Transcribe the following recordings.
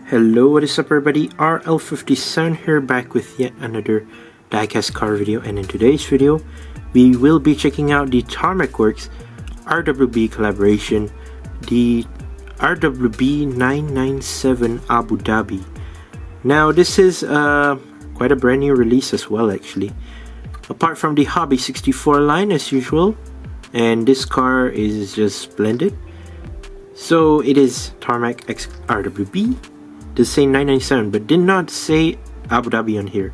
Hello, what is up everybody, RL57 here, back with yet another diecast car video, and in today's video we will be checking out the Tarmac Works RWB collaboration, the RWB 997 Abu Dhabi. Now this is quite a brand new release as well actually, apart from the DHABI 64 line as usual, and this car is just splendid. So it is Tarmac X RWB. Does say 997 but did not say Abu Dhabi on here.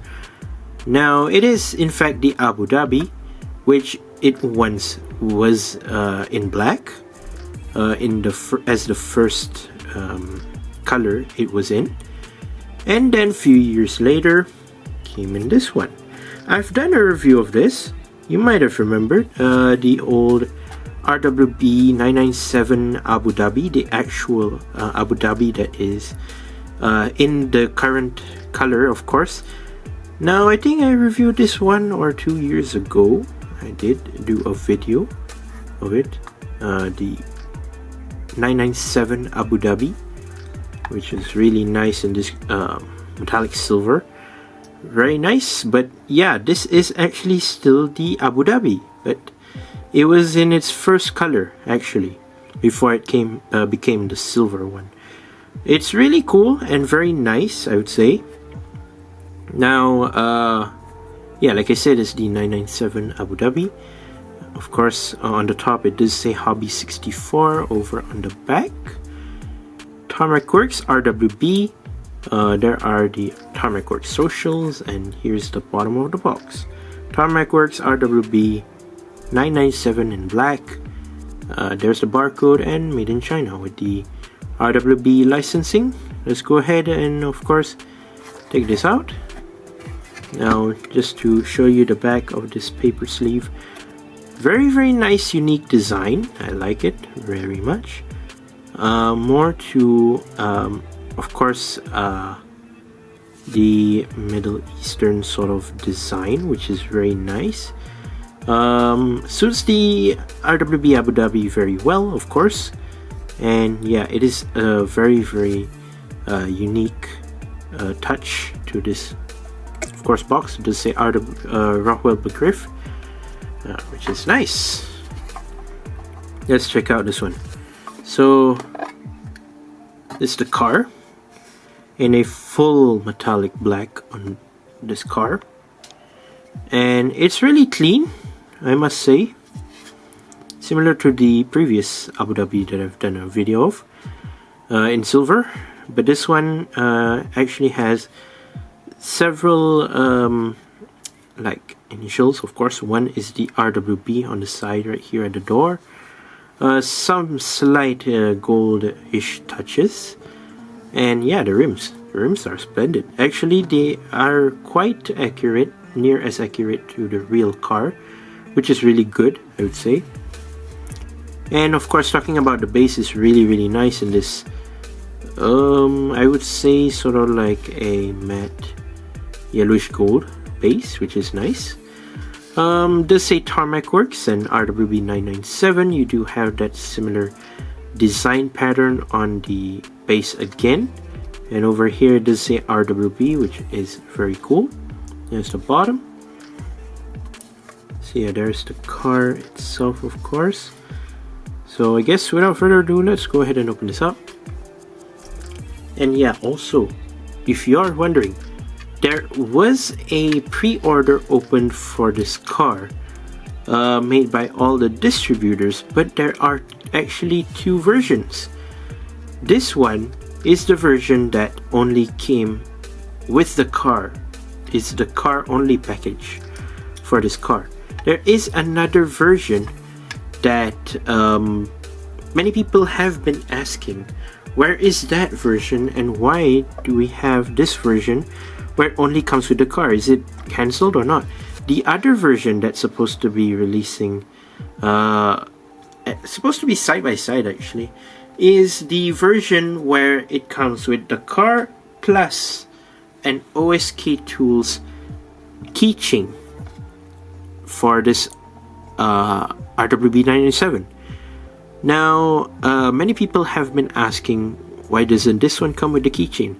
Now it is in fact the Abu Dhabi, which it once was in black, as the first color it was in, and then a few years later came in this one. I've done a review of this, you might have remembered, the old RWB 997 Abu Dhabi, the actual Abu Dhabi that is in the current color, of course. Now I think I reviewed this 1 or 2 years ago. I did do a video of it, the 997 Abu Dhabi, which is really nice in this metallic silver, very nice. But yeah, this is actually still the Abu Dhabi, but it was in its first color actually before it became the silver one. It's really cool and very nice, I would say. Now, yeah, like I said, it's the 997 Abu Dhabi. Of course, on the top it does say Hobby 64 over on the back. Tarmac Works RWB. There are the Tarmac Works socials, and here's the bottom of the box. Tarmac Works RWB 997 in black. There's the barcode and made in China with the RWB licensing. Let's go ahead and of course take this out. Now just to show you the back of this paper sleeve, very nice, unique design. I like it very much. More to of course the Middle Eastern sort of design, which is very nice. Suits the RWB Abu Dhabi very well, of course. And yeah, it is a very unique touch to this, of course, box. It does say Rockwell Becriff, which is nice. Let's check out this one. So this is the car in a full metallic black on this car, and it's really clean, I must say. Similar to the previous Abu Dhabi that I've done a video of in silver, but this one actually has several like initials. Of course, one is the RWB on the side right here at the door. Some slight goldish touches, and yeah, the rims are splendid. Actually, they are quite accurate, near as accurate to the real car, which is really good, I would say. And of course, talking about the base, is really nice in this, I would say sort of like a matte yellowish gold base, which is nice. Does say Tarmac Works and RWB 997. You do have that similar design pattern on the base again, and over here it does say RWB, which is very cool. There's the bottom. So yeah, there's the car itself, of course. So I guess without further ado, let's go ahead and open this up. And yeah, also, if you are wondering, there was a pre-order opened for this car, made by all the distributors, but there are actually 2 versions. This one is the version that only came with the car. It's the car only package for this car. There is another version that many people have been asking, where is that version and why do we have this version where it only comes with the car? Is it cancelled or not? The other version that's supposed to be releasing, supposed to be side by side actually, is the version where it comes with the car plus an OSK Tools keychain for this RWB 997. Now, many people have been asking why doesn't this one come with the keychain?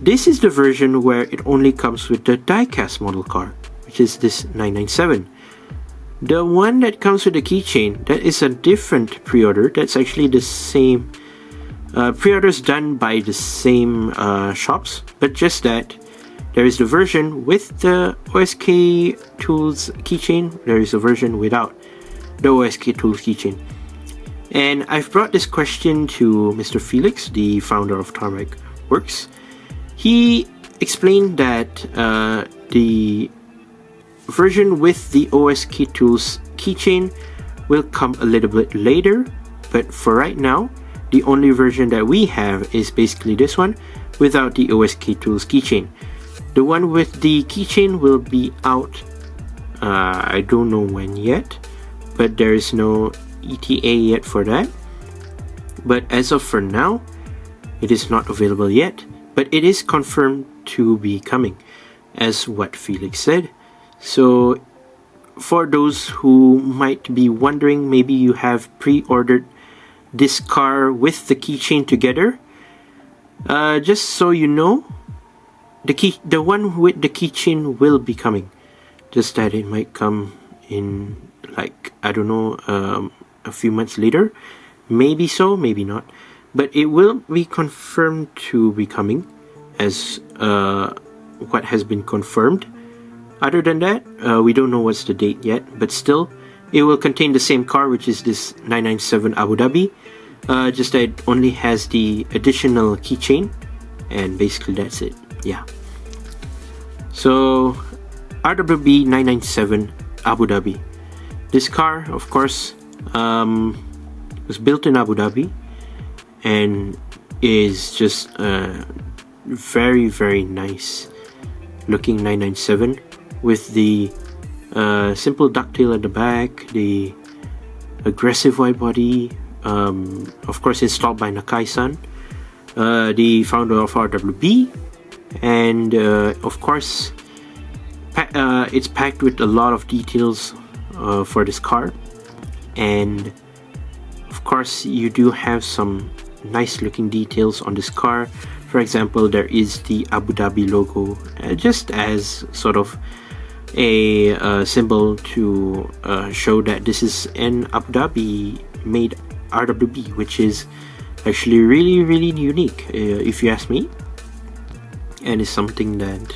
This is the version where it only comes with the die-cast model car, which is this 997. The one that comes with the keychain, that is a different pre-order. That's actually the same pre-orders done by the same shops, but just that there is the version with the OSK Tools keychain. There is a version without the OSK Tools keychain. And I've brought this question to Mr. Felix, the founder of Tarmac Works. He explained that the version with the OSK Tools keychain will come a little bit later, but for right now, the only version that we have is basically this one without the OSK Tools keychain. The one with the keychain will be out, I don't know when yet, but there is no ETA yet for that. But as of for now, it is not available yet, but it is confirmed to be coming, as what Felix said. So for those who might be wondering, maybe you have pre-ordered this car with the keychain together, just so you know, the one with the keychain will be coming. Just that it might come in, like, I don't know, a few months later. Maybe so, maybe not. But it will be confirmed to be coming, as what has been confirmed. Other than that, we don't know what's the date yet, but still, it will contain the same car, which is this 997 Abu Dhabi. Just that it only has the additional keychain, and basically that's it. Yeah. So RWB 997 Abu Dhabi. This car, of course, was built in Abu Dhabi and is just a very, very nice looking 997 with the simple ducktail at the back, the aggressive wide body, of course installed by Nakai-san, the founder of RWB, and of course it's packed with a lot of details for this car. And of course you do have some nice looking details on this car. For example, there is the Abu Dhabi logo, just as sort of a symbol to show that this is an Abu Dhabi made RWB, which is actually really, really unique, if you ask me. And it's something that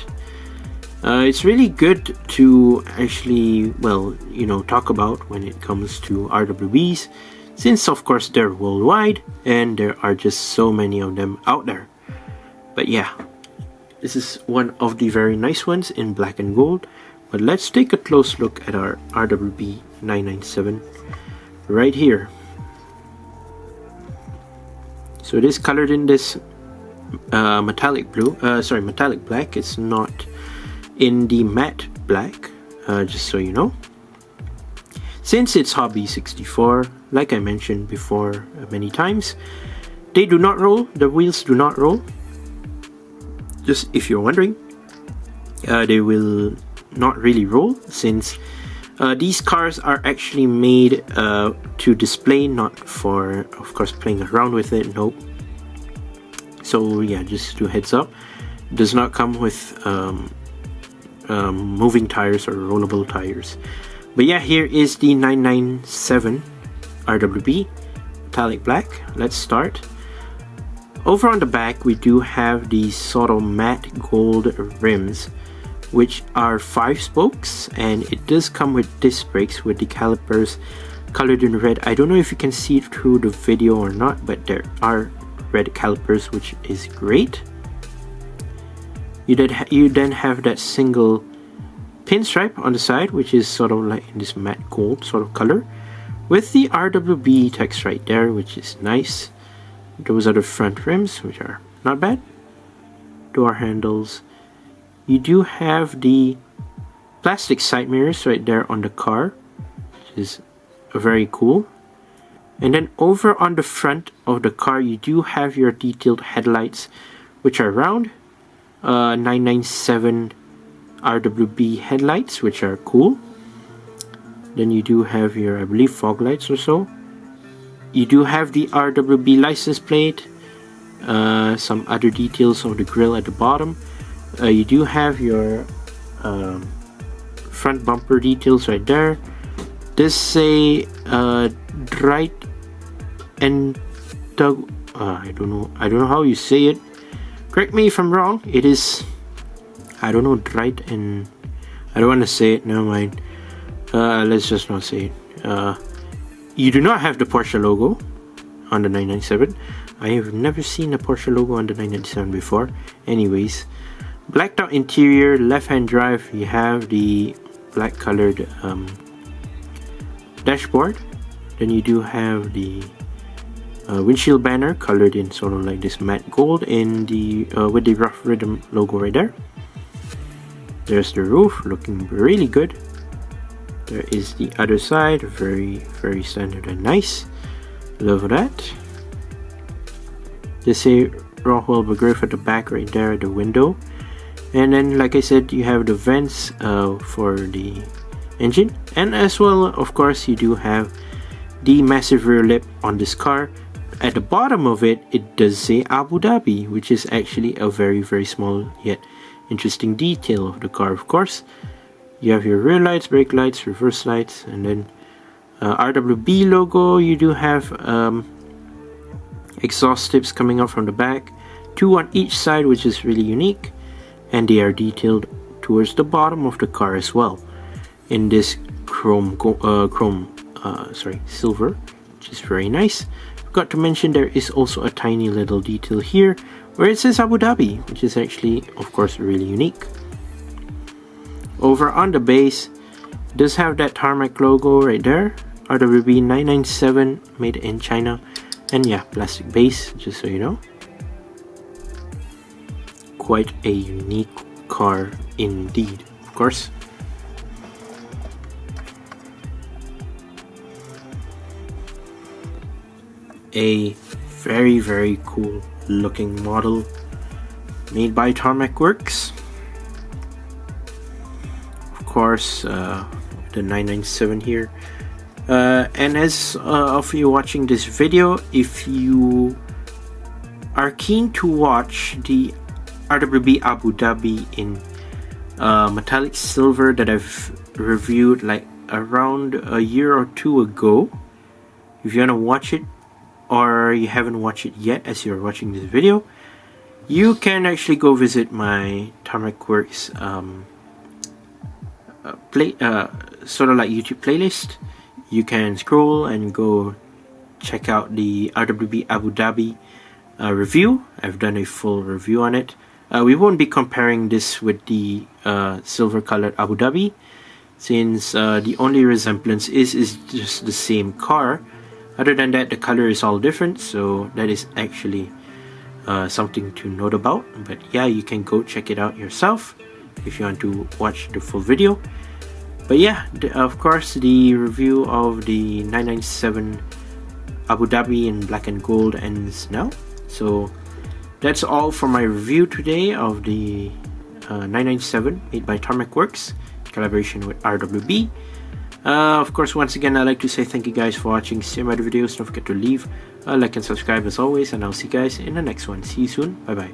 it's really good to actually, well, you know, talk about when it comes to RWBs, since of course they're worldwide and there are just so many of them out there. But yeah, this is one of the very nice ones in black and gold. But let's take a close look at our RWB 997 right here. So it is colored in this metallic blue, metallic black. It's not in the matte black, just so you know. Since it's Hobby 64, like I mentioned before many times, they do not roll, the wheels do not roll. Just if you're wondering, they will not really roll, since these cars are actually made to display, not for, of course, playing around with it. Nope. So yeah, just to heads up, it does not come with moving tires or rollable tires. But yeah, here is the 997 RWB metallic black. Let's start. Over on the back, we do have these sort of matte gold rims, which are 5 spokes, and it does come with disc brakes with the calipers colored in red. I don't know if you can see it through the video or not, but there are red calipers, which is great. You then have that single pinstripe on the side, which is sort of like in this matte gold sort of color, with the RWB text right there, which is nice. Those are the front rims, which are not bad. Door handles. You do have the plastic side mirrors right there on the car, which is very cool. And then over on the front of the car, you do have your detailed headlights, which are round. 997 RWB headlights, which are cool. Then you do have your, I believe, fog lights or so. You do have the RWB license plate, some other details of the grille at the bottom. You do have your front bumper details right there. This say right and I don't know how you say it. Correct me if I'm wrong. It is, I don't know, right, and I don't want to say it. Never mind. Let's just not say it. You do not have the Porsche logo on the 997. I have never seen a Porsche logo on the 997 before. Anyways, blacked out interior, left-hand drive. You have the black colored dashboard. Then you do have the windshield banner colored in sort of like this matte gold in the with the Rough Rhythm logo right there. There's the roof, looking really good. There is the other side, very standard and nice. Love that. There's a Rockwell grille at the back right there at the window. And then, like I said, you have the vents for the engine. And as well, of course, you do have the massive rear lip on this car. At the bottom of it, it does say Abu Dhabi, which is actually a very small yet interesting detail of the car, of course. You have your rear lights, brake lights, reverse lights, and then RWB logo. You do have exhaust tips coming out from the back, 2 on each side, which is really unique, and they are detailed towards the bottom of the car as well in this silver, which is very nice. Forgot to mention there is also a tiny little detail here where it says Abu Dhabi, which is actually, of course, really unique. Over on the base, it does have that Tarmac logo right there, RWB 997, made in China, and yeah, plastic base, just so you know. Quite a unique car indeed, of course. A very cool looking model made by Tarmac Works. Of course, the 997 here. And as of you watching this video, if you are keen to watch the RWB Abu Dhabi in metallic silver that I've reviewed like around a year or two ago, if you want to watch it or you haven't watched it yet as you're watching this video, you can actually go visit my Tarmac Works sort of like YouTube playlist. You can scroll and go check out the RWB Abu Dhabi review. I've done a full review on it. We won't be comparing this with the silver colored Abu Dhabi, since the only resemblance is just the same car. Other than that, the color is all different, so that is actually something to note about. But yeah, you can go check it out yourself if you want to watch the full video. But yeah, of course, the review of the 997 Abu Dhabi in black and gold ends now. So that's all for my review today of the 997 made by Tarmac Works in collaboration with RWB. Of course, once again, I'd like to say thank you guys for watching. See my other videos. Don't forget to leave a like and subscribe as always, and I'll see you guys in the next one. See you soon. Bye bye.